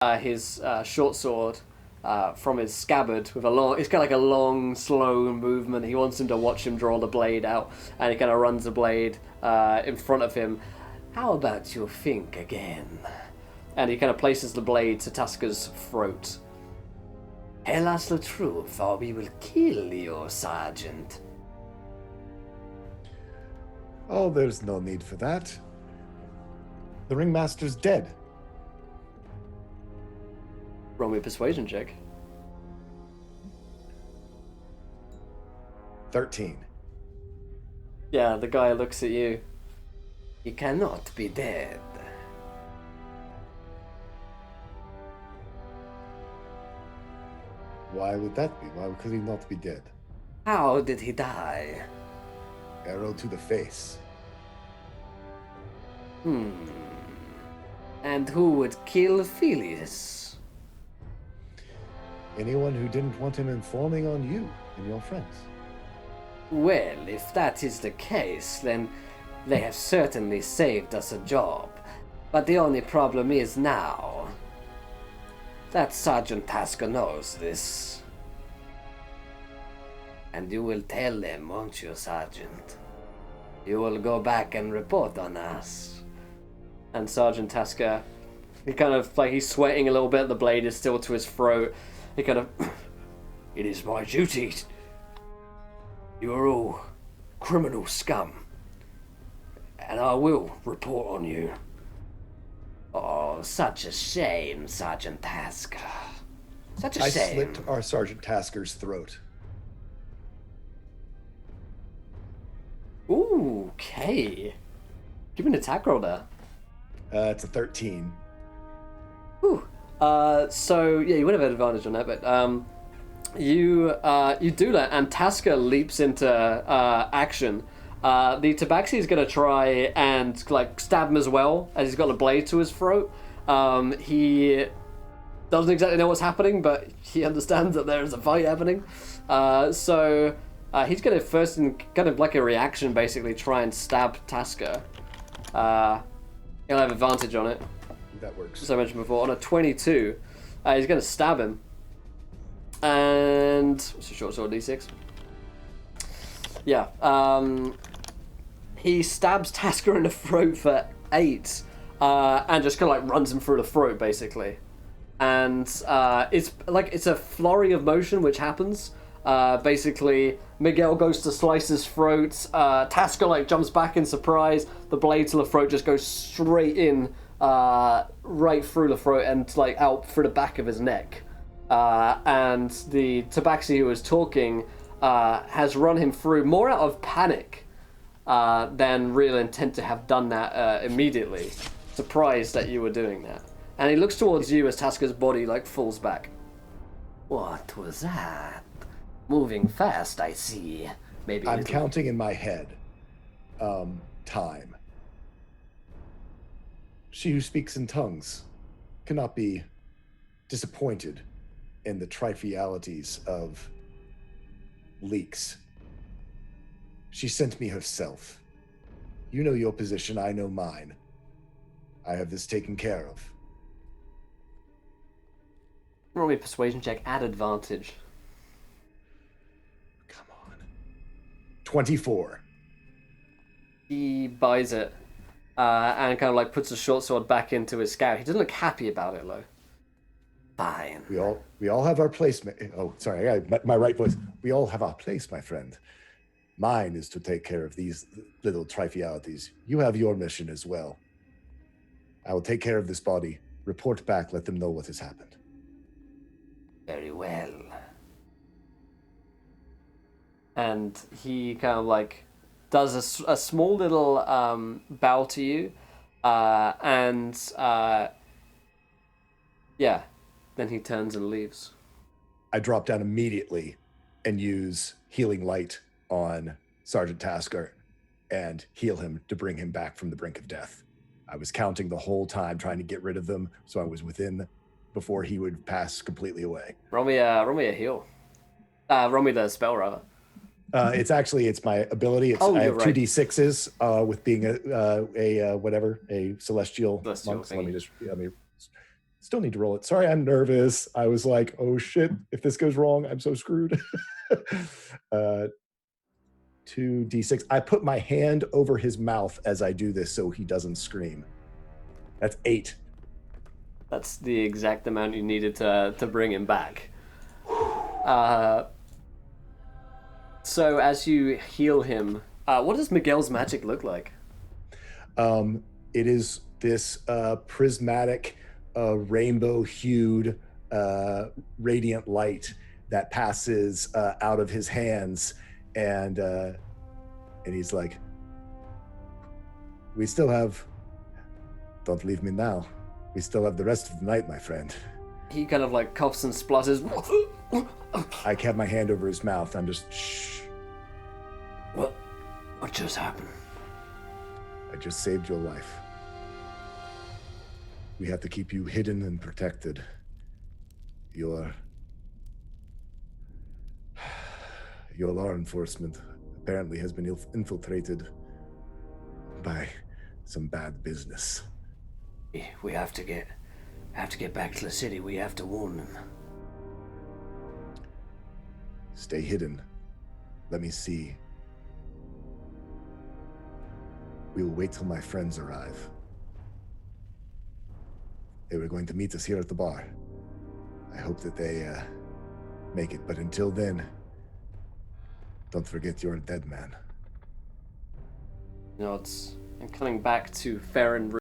his short sword from his scabbard with a long. It's kind of like a long, slow movement. He wants him to watch him draw the blade out, and he kind of runs the blade in front of him. How about you think again? And he kind of places the blade to Tasker's throat. Tell us the truth, or we will kill your sergeant. Oh, there's no need for that. The ringmaster's dead. Roll me a persuasion check. 13. Yeah, the guy looks at you. He cannot be dead. Why would that be? Why could he not be dead? How did he die? Arrow to the face. And who would kill Philius? Anyone who didn't want him informing on you and your friends. Well, if that is the case, then they have certainly saved us a job. But the only problem is now that Sergeant Tasker knows this. And you will tell them, won't you, Sergeant? You will go back and report on us. And Sergeant Tasker, he kind of, like, he's sweating a little bit, the blade is still to his throat. He kind of, it is my duty. You are all criminal scum. And I will report on you. Oh, such a shame, Sergeant Tasker. Such a shame. I slit our Sergeant Tasker's throat. Ooh, okay. Give me an attack roll there. It's a 13. Ooh. So yeah, you would have had advantage on that, but you do that, and Tasker leaps into action. The tabaxi is gonna try and like stab him as well, as he's got a blade to his throat. He doesn't exactly know what's happening, but he understands that there is a fight happening. So he's gonna first, in kind of like a reaction, basically try and stab Tasker. He'll have advantage on it. That works. As I mentioned before, on a 22, he's going to stab him. And what's your short sword, D6? Yeah. He stabs Tasker in the throat for 8, and just kind of like runs him through the throat, basically. And it's a flurry of motion which happens. Basically, Miguel goes to slice his throat. Tasker like jumps back in surprise. The blade to the throat just goes straight in, right through the throat and like out through the back of his neck. And the tabaxi who was talking has run him through more out of panic than real intent to have done that immediately. Surprised that you were doing that. And he looks towards you as Tasker's body like falls back. What was that? Moving fast, I see. Maybe I'm counting in my head. Time. She who speaks in tongues cannot be disappointed in the trivialities of leaks. She sent me herself. You know your position, I know mine. I have this taken care of. Roll me a persuasion check at advantage. 24. He buys it and kind of like puts the short sword back into his scout. He doesn't look happy about it, though. Fine. We all have our place. Oh, sorry, I got my right voice. We all have our place, my friend. Mine is to take care of these little trivialities. You have your mission as well. I will take care of this body. Report back. Let them know what has happened. Very well. And he kind of like does a small little bow to you, and yeah, then he turns and leaves. I drop down immediately and use healing light on Sergeant Tasker and heal him to bring him back from the brink of death. I was counting the whole time, trying to get rid of them, so I was within before he would pass completely away. Roll me a heal. Roll me the spell, rather. It's my ability. I have right. 2d6s with being a celestial monk. So thingy. let me Still need to roll it. Sorry, I'm nervous. I was like, oh shit, if this goes wrong, I'm so screwed. 2d6. I put my hand over his mouth as I do this so he doesn't scream. That's 8. That's the exact amount you needed to bring him back. So as you heal him, what does Miguel's magic look like? It is this prismatic, rainbow-hued, radiant light that passes out of his hands, and he's like, "We still have. Don't leave me now. We still have the rest of the night, my friend." He kind of like coughs and splutters. I have my hand over his mouth. I'm just shh. What just happened? I just saved your life. We have to keep you hidden and protected. Your law enforcement apparently has been infiltrated by some bad business. We have to get back to the city. We have to warn them. Stay hidden. Let me see. We will wait till my friends arrive. They were going to meet us here at the bar. I hope that they make it, but until then, don't forget you're a dead man. Nods. And coming back to Farron